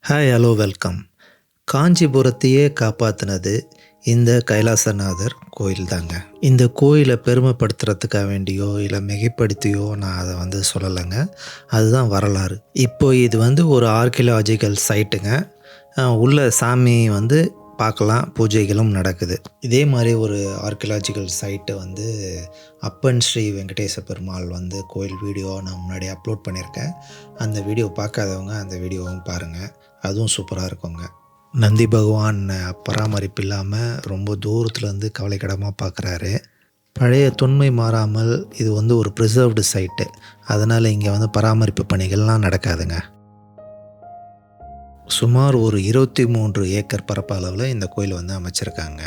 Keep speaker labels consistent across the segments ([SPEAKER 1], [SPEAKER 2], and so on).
[SPEAKER 1] Hi, hello, welcome. காஞ்சிபுரத்தையே காப்பாற்றினது இந்த கைலாசநாதர் கோயில் தாங்க. இந்த கோயிலை பெருமைப்படுத்துறதுக்காக வேண்டியோ இல்லை மிகைப்படுத்தியோ நான் அதை சொல்லலைங்க. அதுதான் வரலாறு. இப்போ இது ஒரு ஆர்கியலாஜிக்கல் சைட்டுங்க. உள்ள சாமி பார்க்கலாம், பூஜைகளும் நடக்குது. இதே மாதிரி ஒரு ஆர்கியலாஜிக்கல் சைட்டு அப்பன் ஸ்ரீ வெங்கடேச பெருமாள் கோயில் வீடியோ நான் முன்னாடி அப்லோட் பண்ணியிருக்கேன். அந்த வீடியோ பார்க்காதவங்க அந்த வீடியோவும் பாருங்கள், அதுவும் சூப்பராக இருக்குங்க. நந்தி பகவான் பராமரிப்பு இல்லாமல் ரொம்ப தூரத்துலேருந்து கவலைக்கிடமாக பார்க்குறாரு. பழைய தொன்மை மாறாமல் இது ஒரு ப்ரிசர்வ்டு சைட்டு, அதனால் இங்கே பராமரிப்பு பணிகள்லாம் நடக்காதுங்க. சுமார் ஒரு 23 ஏக்கர் பரப்பளவில் இந்த கோயில் அமைச்சிருக்காங்க.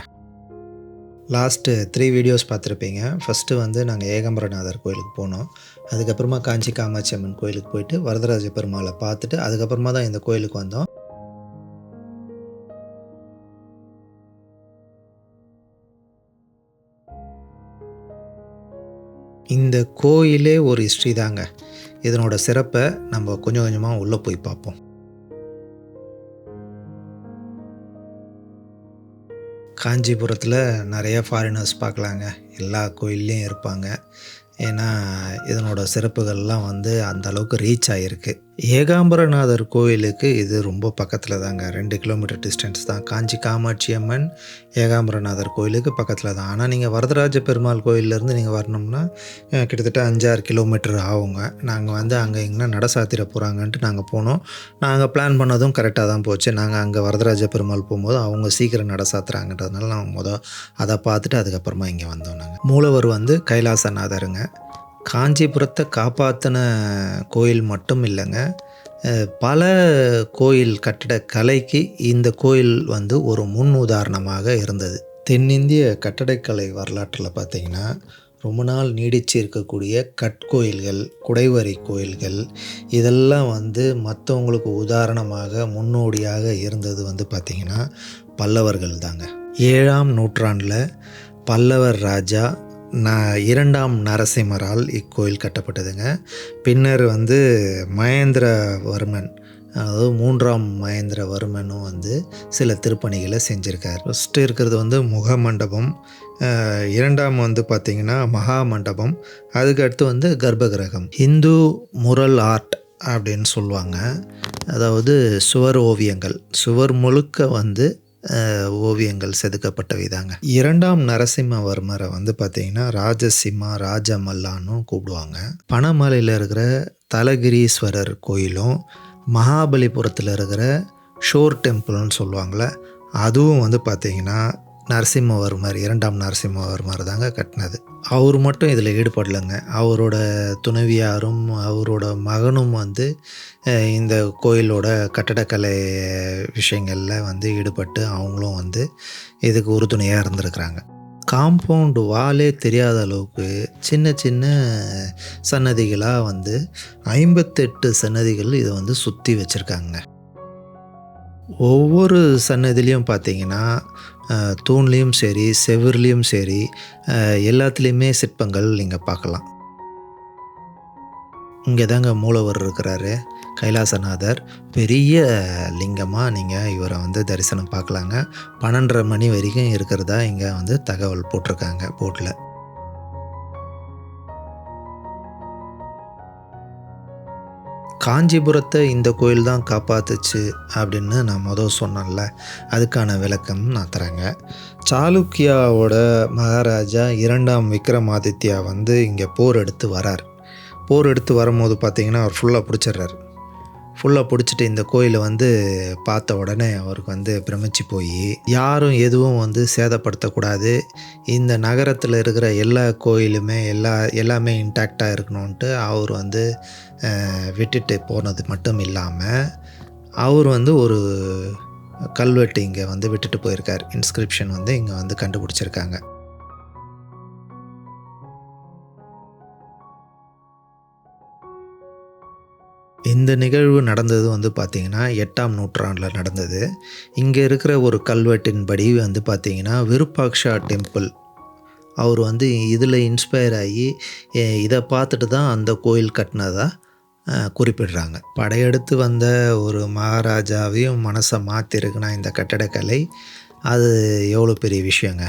[SPEAKER 1] லாஸ்ட்டு 3 வீடியோஸ் பார்த்துருப்பீங்க. ஃபஸ்ட்டு நாங்கள் ஏகாம்பரநாதர் கோயிலுக்கு போனோம். அதுக்கப்புறமா காஞ்சி காமாட்சி அம்மன் கோயிலுக்கு போயிட்டு வரதராஜ பெருமாளை பார்த்துட்டு அதுக்கப்புறமா தான் இந்த கோயிலுக்கு வந்தோம். இந்த கோயிலே ஒரு ஹிஸ்ட்ரி தாங்க. இதனோட சிறப்பை நம்ம கொஞ்சம் கொஞ்சமாக உள்ளே போய் பார்ப்போம். காஞ்சிபுரத்தில் நிறைய ஃபாரினர்ஸ் பார்க்கலாங்க. எல்லா கோயில்லையும் இருப்பாங்க. ஏன்னா இதனோட சிறப்புகள்லாம் அந்த அளவுக்கு ரீச் ஆகிருக்கு. ஏகாம்பரநாதர் கோயிலுக்கு இது ரொம்ப பக்கத்தில் தாங்க, 2 கிலோமீட்டர் டிஸ்டன்ஸ் தான். காஞ்சி காமாட்சி அம்மன் ஏகாம்பரநாதர் கோயிலுக்கு பக்கத்தில் தான். ஆனால் நீங்கள் வரதராஜ பெருமாள் கோயிலேருந்து நீங்கள் வரணும்னா கிட்டத்தட்ட 5-6 கிலோமீட்டர் ஆகுங்க. நாங்கள் அங்கே எங்கன்னா நட சாத்திர போகிறாங்கன்ட்டு நாங்கள் போனோம். நாங்கள் பிளான் பண்ணதும் கரெக்டாக தான் போச்சு. நாங்கள் அங்கே வரதராஜ பெருமாள் போகும்போது அவங்க சீக்கிரம் நட சாத்துறாங்கன்றதுனால நாங்கள் அதை பார்த்துட்டு அதுக்கப்புறமா இங்கே வந்தோம். நாங்கள் மூலவர் கைலாசநாதருங்க. காஞ்சிபுரத்தை காப்பாற்றின கோயில் மட்டும் இல்லைங்க, பல கோயில் கட்டடக்கலைக்கு இந்த கோயில் ஒரு முன் உதாரணமாக இருந்தது. தென்னிந்திய கட்டடக்கலை வரலாற்றில் பார்த்திங்கன்னா ரொம்ப நாள் நீடித்து இருக்கக்கூடிய கட்கோயில்கள், குடைவரை கோயில்கள் இதெல்லாம் மற்றவங்களுக்கு உதாரணமாக முன்னோடியாக இருந்தது பார்த்திங்கன்னா பல்லவர்கள் தாங்க. 7ஆம் நூற்றாண்டில் பல்லவர் ராஜா 2ஆம் நரசிம்மரால் இக்கோயில் கட்டப்பட்டதுங்க. பின்னர் மகேந்திரவர்மன், அதாவது 3ஆம் மகேந்திரவர்மனும் சில திருப்பணிகளை செஞ்சுருக்கார். ஃபஸ்ட்டு இருக்கிறது முகமண்டபம், 2ஆம் பார்த்திங்கன்னா மகா மண்டபம், அதுக்கடுத்து கர்ப்பகிரகம். இந்து முரல் ஆர்ட் அப்படின்னு சொல்லுவாங்க. அதாவது சுவர் ஓவியங்கள், சுவர் முழுக்க ஓவியங்கள் செதுக்கப்பட்டவை தாங்க. 2ஆம் நரசிம்மவர்மரை பார்த்திங்கன்னா ராஜசிம்மா ராஜமல்லான்னு கூப்பிடுவாங்க. பனமலையில் இருக்கிற தலகிரீஸ்வரர் கோயிலும் மகாபலிபுரத்தில் இருக்கிற ஷோர் டெம்பிள்னு சொல்லுவாங்களே, அதுவும் பார்த்திங்கன்னா நரசிம்மவர்மர் 2ஆம் நரசிம்மவர்மர் தாங்க கட்டினது. அவர் மட்டும் இதில் ஈடுபடலைங்க. அவரோட துணைவியாரும் அவரோட மகனும் இந்த கோயிலோட கட்டடக்கலை விஷயங்களில் ஈடுபட்டு அவங்களும் இதுக்கு உறுதுணையாக இருந்திருக்கிறாங்க. காம்பவுண்டு வாலே தெரியாத அளவுக்கு சின்ன சின்ன சன்னதிகளாக 58 சன்னதிகள் இதை சுற்றி வச்சுருக்காங்க. ஒவ்வொரு சன்னதிலையும் பார்த்திங்கன்னா தூண்லேயும் சரி செவுர்லேயும் சரி எல்லாத்துலேயுமே சிற்பங்கள் நீங்கள் பார்க்கலாம். இங்கே தாங்க மூலவர் இருக்கிறாரு, கைலாசநாதர். பெரிய லிங்கமாக நீங்கள் இவரை தரிசனம் பார்க்கலாங்க. 12:30 மணி வரைக்கும் இருக்கிறதா இங்கே தகவல் போட்டிருக்காங்க போர்ட்டில். காஞ்சிபுரத்தை இந்த கோயில் தான் காப்பாற்றுச்சு அப்படின்னு நான் சொன்னேன்ல, அதுக்கான விளக்கம் நான் தரேங்க. சாளுக்கியாவோட மகாராஜா 2ஆம் விக்ரமாதித்யா இங்கே போர் எடுத்து வரார். போர் எடுத்து வரும்போது பார்த்திங்கன்னா அவர் ஃபுல்லாக பிடிச்சிட்டு இந்த கோயிலை பார்த்த உடனே அவருக்கு பிரமிச்சு போய் யாரும் எதுவும் சேதப்படுத்தக்கூடாது, இந்த நகரத்தில் இருக்கிற எல்லா கோயிலுமே எல்லாமே இன்டாக்டாக இருக்கணுன்ட்டு அவர் விட்டுட்டு போனது மட்டும் இல்லாமல் அவர் ஒரு கல்வெட்டு இங்கே விட்டுட்டு போயிருக்கார். இன்ஸ்கிரிப்ஷன் இங்கே கண்டுபிடிச்சிருக்காங்க. இந்த நிகழ்வு நடந்தது பார்த்திங்கன்னா 8ஆம் நூற்றாண்டில் நடந்தது. இங்கே இருக்கிற ஒரு கல்வெட்டின்படி பார்த்திங்கன்னா விருப்பாக்ஷா டெம்பிள் அவர் இதில் இன்ஸ்பயர் ஆகி இதை பார்த்துட்டு தான் அந்த கோயில் கட்டினதா குறிப்பிடுறாங்க. படையெடுத்து வந்த ஒரு மகாராஜாவையும் மனச மாத்திருக்குன்னா இந்த கட்டடக்கலை, அது எவ்வளோ பெரிய விஷயங்க.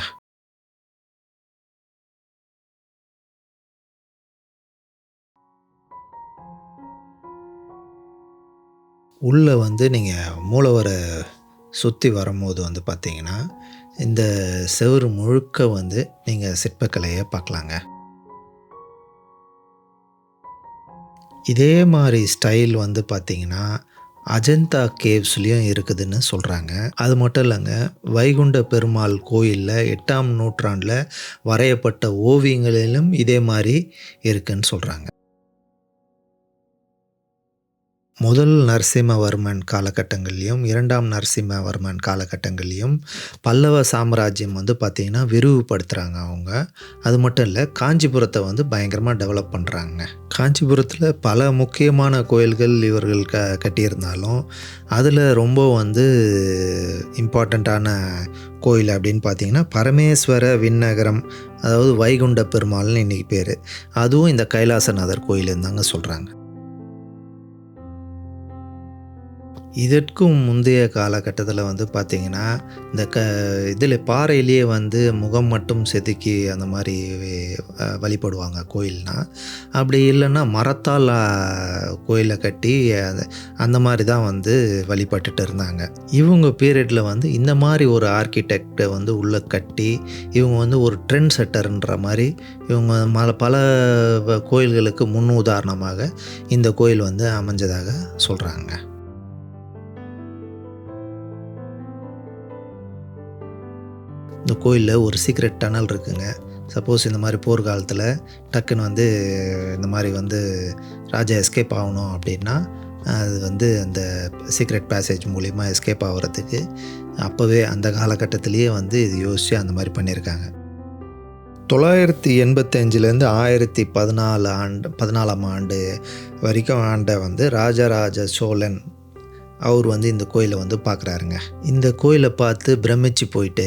[SPEAKER 1] உள்ள வந்து நீங்க மூலவர சுத்தி வரும்போது வந்து பார்த்தீங்கன்னா, இந்த செவுரு முழுக்க வந்து நீங்க சிற்பக்கலைய பார்க்கலாங்க. இதே மாரி ஸ்டைல் வந்து பார்த்தீங்கன்னா, அஜந்தா கேவ்ஸ்லயும் இருக்குதுன்னு சொல்றாங்க. அது மட்டும் இல்லங்க, வைகுண்ட பெருமாள் கோயில்ல 8ஆம் நூற்றாண்டுல வரையப்பட்ட ஓவியங்களிலும் இதே மாரி இருக்குன்னு சொல்றாங்க. முதல் நரசிம்மவர்மன் காலகட்டங்கள்லயும், 2ஆம் நரசிம்மவர்மன் காலகட்டங்கள்லயும் பல்லவ சாம்ராஜ்யம் வந்து பார்த்தீங்கன்னா, விரிவுபடுத்துறாங்க அவங்க. அது மட்டும் இல்ல, காஞ்சிபுரத்த வந்து பயங்கரமா டெவலப் பண்றாங்க. காஞ்சிபுரத்தில பல முக்கியமான கோயில்கள் இவர்கள் கட்டியிருந்தாலும், அதில ரொம்ப வந்து இம்பார்ட்டண்ட்டான கோயில் அப்படின்னு பார்த்தீங்கன்னா, பரமேஸ்வர விண்ணகரம், அதாவது வைகுண்ட பெருமாள்னு இன்னைக்கு பேரு. அதுவும் இந்த கைலாசநாதர் கோயிலுன்னு தாங்க சொல்றாங்க. இதற்கும் முந்தைய காலகட்டத்தில வந்து பார்த்தீங்கன்னா, இந்த இதில பாறையிலேயே வந்து முகம் மட்டும் செதுக்கி அந்த மாரி வழிபடுவாங்க கோயில்னா. அப்படி இல்லன்னா மரத்தால் கோயில கட்டி அத அந்த மாரி தான் வந்து வழிபட்டுட்டு இருந்தாங்க. இவங்க பீரியட்ல வந்து இந்த மாரி ஒரு ஆர்க்கிடெக்ட்ட வந்து உள்ள கட்டி, இவங்க வந்து ஒரு ட்ரெண்ட் செட்டர்ன்ற மாரி இவங்க பல கோயில்களுக்கு முன்னுதாரணமாக இந்த கோயில் வந்து அமைஞ்சதாக சொல்றாங்க. இந்த கோயில்ல ஒரு சீக்ரெட் டனல் இருக்குங்க. சப்போஸ் இந்த மாரி போர்க்காலத்தில டக்குன்னு வந்து இந்த மாரி வந்து ராஜா எஸ்கேப் ஆகணும் அப்டின்னா, அது வந்து அந்த சீக்ரெட் பேசேஜ் மூலியமா எஸ்கேப் ஆகுறதுக்கு அப்பவே அந்த காலகட்டத்திலேயே வந்து இது யோசிச்சு அந்த மாரி பண்ணியிருக்காங்க. 985லேருந்து 14ஆம் ஆண்டு வரைக்கும் ஆண்ட வந்து ராஜராஜ சோழன் அவர் வந்து இந்த கோயில வந்து பார்க்குறாருங்க. இந்த கோயில பார்த்து பிரமிச்சு போயிட்டு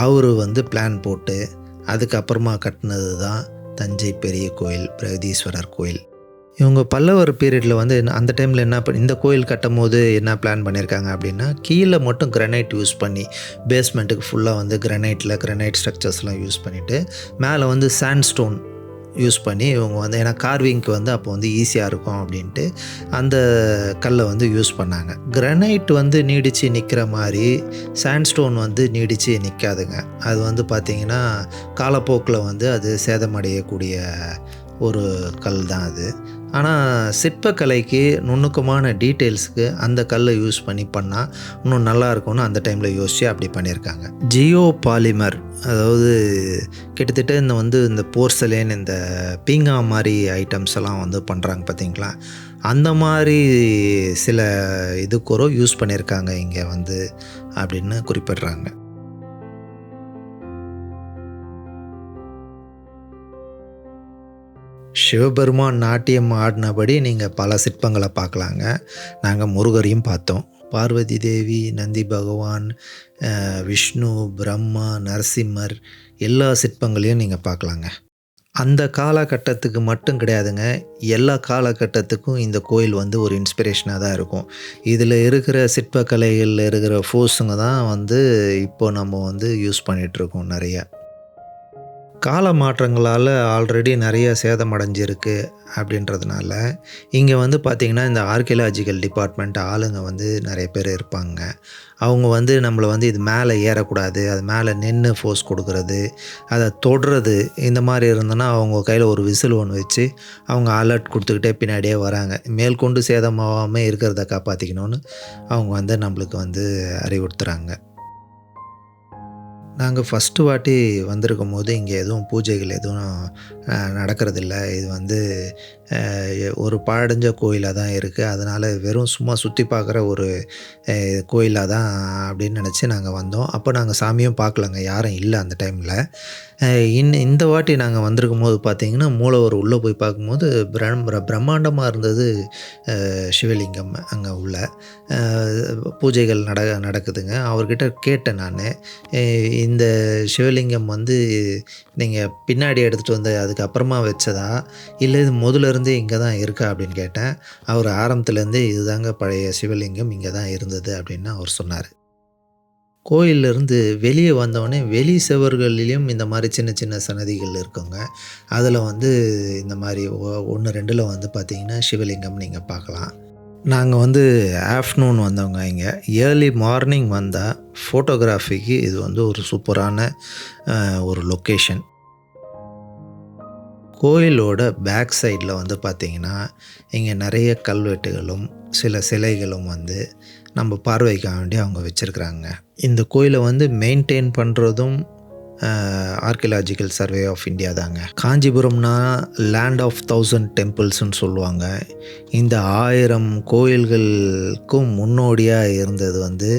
[SPEAKER 1] அவரு வந்து பிளான் போட்டு, அதுக்கப்புறமா கட்டுனது தான் தஞ்சை பெரிய கோயில், பிரகதீஸ்வரர் கோயில். இவங்க பல்லவர் பீரியட்ல வந்து அந்த டைம்ல இந்த கோயில் கட்டும்போது என்ன பிளான் பண்ணியிருக்காங்க அப்டின்னா, கீழ மட்டும் கிரானைட் யூஸ் பண்ணி, பேஸ்மெண்ட்டுக்கு ஃபுல்லா வந்து கிரானைட் ஸ்ட்ரக்சர்ஸ்லாம் யூஸ் பண்ணிட்டு, மேல வந்து சாண்ட்ஸ்டோன் யூஸ் பண்ணி இவங்க வந்து ஏன்னா கார்விங்க்கு வந்து அப்போ வந்து ஈஸியா இருக்கும் அப்டின்ட்டு, அந்த கல்ல வந்து யூஸ் பண்ணாங்க. கிரானைட் வந்து நீடிச்சு நிக்கிற மாரி, சாண்ட்ஸ்டோன் வந்து நீடிச்சு நிக்காதுங்க. அது வந்து பார்த்தீங்கன்னா, காலப்போக்குல வந்து அது சேதமடையக்கூடிய ஒரு கல் தான் அது. ஆனா, சிற்பக்கலைக்கு நுணுக்கமான டீட்டெயில்ஸ்க்கு அந்த கல்ல யூஸ் பண்ணா, இன்னும் நல்லாயிருக்கும்னு அந்த டைம்ல யோசிச்சு அப்படி பண்ணியிருக்காங்க. ஜியோ பாலிமர் அதாவது கிட்டத்தட்ட இந்த போர்சலேன், இந்த பீங்கா மாரி ஐட்டம்ஸ் எல்லாம் வந்து பண்றாங்க பார்த்தீங்களா? அந்த மாரி சில இது கூட யூஸ் பண்ணியிருக்காங்க இங்க வந்து அப்படின்னு குறிப்பிடுறாங்க. சிவபெருமான் நாட்டியம் ஆடினபடி நீங்க பல சிற்பங்கள பார்க்கலாங்க. நாங்க முருகரையும் பார்த்தோம். பார்வதி தேவி, நந்தி பகவான், விஷ்ணு, பிரம்மா, நரசிம்மர் எல்லா சிற்பங்களையும் நீங்க பார்க்கலாங்க. அந்த காலகட்டத்துக்கு மட்டும் கிடையாதுங்க. எல்லா காலகட்டத்துக்கும் இந்த கோயில் வந்து ஒரு இன்ஸ்பிரேஷனா தான் இருக்கும். இதில இருக்கிற சிற்பக்கலைகள்ல இருக்கிற ஃபோர்ஸுங்க தான் வந்து இப்போ நம்ம வந்து யூஸ் பண்ணிட்டுருக்கோம் நெறைய. கால மாற்றங்களால ஆல்ரெடி நெறைய சேதமடைஞ்சிருக்கு அப்படின்றதுனால, இங்க வந்து பார்த்தீங்கன்னா, இந்த ஆர்க்கியாலஜிக்கல் டிபார்ட்மெண்ட் ஆளுங்க வந்து நெறைய பேர் இருப்பாங்க. அவங்க வந்து நம்மள வந்து இது மேல ஏறக்கூடாது, அது மேல நின்னு ஃபோர்ஸ் குடுக்குறது, அத தொடுறது, இந்த மாரி இருந்ததுன்னா, அவங்க கையில ஒரு விசில் ஒண்ணு வச்சு, அவங்க அலர்ட் குடுத்துக்கிட்டே பின்னாடியே வராங்க. மேல்கொண்டு சேதமாவாம இருக்கிறத காப்பாத்திக்கணும்னு, அவங்க வந்து நம்மளுக்கு வந்து அறிவுறுத்துறாங்க. நாங்க ஃபர்ஸ்ட்டு வாட்டி வந்திருக்கும்போது, இங்க எதுவும் பூஜைகள் எதுவும் நடக்கிறதில்ல. இது வந்து ஒரு பாழடைஞ்ச கோயிலா தான் இருக்கு. அதனால வெறும் சும்மா சுத்தி பார்க்குற ஒரு கோயிலா தான் அப்படின்னு நெனச்சு நாங்க வந்தோம். அப்ப நாங்க சாமியும் பார்க்கலங்க. யாரும் இல்ல அந்த டைம்ல. அ இந்த வாட்டி நாங்க வந்திருக்கும்போது பார்த்தீங்கன்னா, மூலவர் உள்ள போய் பார்க்கும்போது பிரம்மாண்டமா இருந்தது சிவலிங்கம் அங்க உள்ள. அ பூஜைகள் நடக்குதுங்க. அவர்கிட்ட கேட்டேன் நானு. "எ இந்த சிவலிங்கம் வந்து நீங்கள் பின்னாடி எடுத்துகிட்டு வந்து அதுக்கப்புறமா வச்சதா, இல்லை இது முதல்ல இருந்தே இங்கே தான் இருக்கா அப்படின்னு கேட்டேன். அவர் ஆரம்பத்துலேருந்தே இதுதாங்க பழைய சிவலிங்கம், இங்கே தான் இருந்தது அப்படின்னு அவர் சொன்னார். கோயில்லேருந்து வெளியே வந்தோடனே வெளி சுவர்கள்லயும் இந்த மாதிரி சின்ன சின்ன சன்னதிகள் இருக்குங்க. அதில் வந்து இந்த மாதிரி 1, 2ல் வந்து பார்த்தீங்கன்னா சிவலிங்கம் நீங்கள் பார்க்கலாம். நாங்க வந்து ஆஃப்டர்நூன் வந்தவங்க இங்க. ஏர்லி மார்னிங் வந்தா ஃபோட்டோகிராஃபிக்கு இது வந்து ஒரு சூப்பரான ஒரு லொக்கேஷன். கோயிலோட பேக் சைடில் வந்து பார்த்தீங்கன்னா, இங்கே நெறைய கல்வெட்டுகளும், சில சிலைகளும் வந்து நம்ம பார்வைக்காக வேண்டி அவங்க வச்சிருக்கிறாங்க. இந்த கோயிலை வந்து மெயின்டெயின் பண்ணுறதும் ஆர்க்கியலாஜிக்கல் சர்வே ஆஃப் இந்தியா தாங்க. காஞ்சிபுரம்னா லேண்ட் ஆஃப் 1000 டெம்பிள்ஸ்ன்னு சொல்லுவாங்க. இந்த 1000 கோயில்களுக்கும் முன்னோடியாக இருந்தது வந்து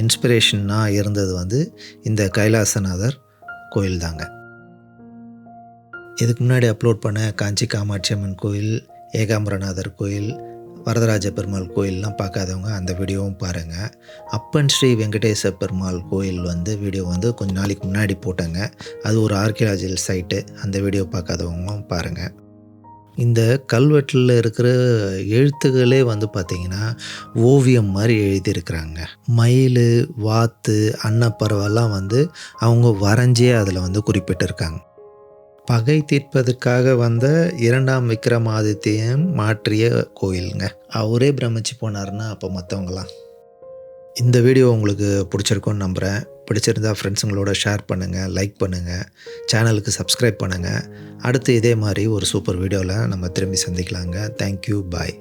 [SPEAKER 1] இன்ஸ்பிரேஷனாக இருந்தது வந்து இந்த கைலாசநாதர் கோயில் தாங்க. இதுக்கு முன்னாடி அப்லோட் பண்ண காஞ்சி காமாட்சி அம்மன் கோயில், ஏகாம்பரநாதர் கோயில், வரதராஜ பெருமாள் கோயிலெலாம் பார்க்காதவங்க அந்த வீடியோவும் பாருங்கள். அப்பன் ஸ்ரீ வெங்கடேச பெருமாள் கோயில் வந்து வீடியோ வந்து கொஞ்ச நாளைக்கு முன்னாடி போட்டேங்க. அது ஒரு ஆர்க்கியலாஜிக்கல் சைட்டு. அந்த வீடியோ பார்க்காதவங்களும் பாருங்கள். இந்த கல்வெட்டில் இருக்கிற எழுத்துக்களே வந்து பார்த்திங்கன்னா ஓவியம் மாதிரி எழுதியிருக்கிறாங்க. மயில், வாத்து, அன்னப்பறவைலாம் வந்து அவங்க வரைஞ்சே அதில் வந்து குறிப்பிட்டிருக்காங்க. பகை தீர்ப்பதற்காக வந்த 2ஆம் விக்ரமாதித்யன் மாற்றிய கோயிலுங்க. அவரே பிரமிச்சு போனார்னா அப்போ மற்றவங்களாம். இந்த வீடியோ உங்களுக்கு பிடிச்சிருக்கும்னு நம்புகிறேன். பிடிச்சிருந்தா ஃப்ரெண்ட்ஸுங்களோட ஷேர் பண்ணுங்கள், லைக் பண்ணுங்கள், சேனலுக்கு சப்ஸ்கிரைப் பண்ணுங்கள். அடுத்து இதே மாதிரி ஒரு சூப்பர் வீடியோவில் நம்ம திரும்பி சந்திக்கலாங்க. தேங்க்யூ, பாய்.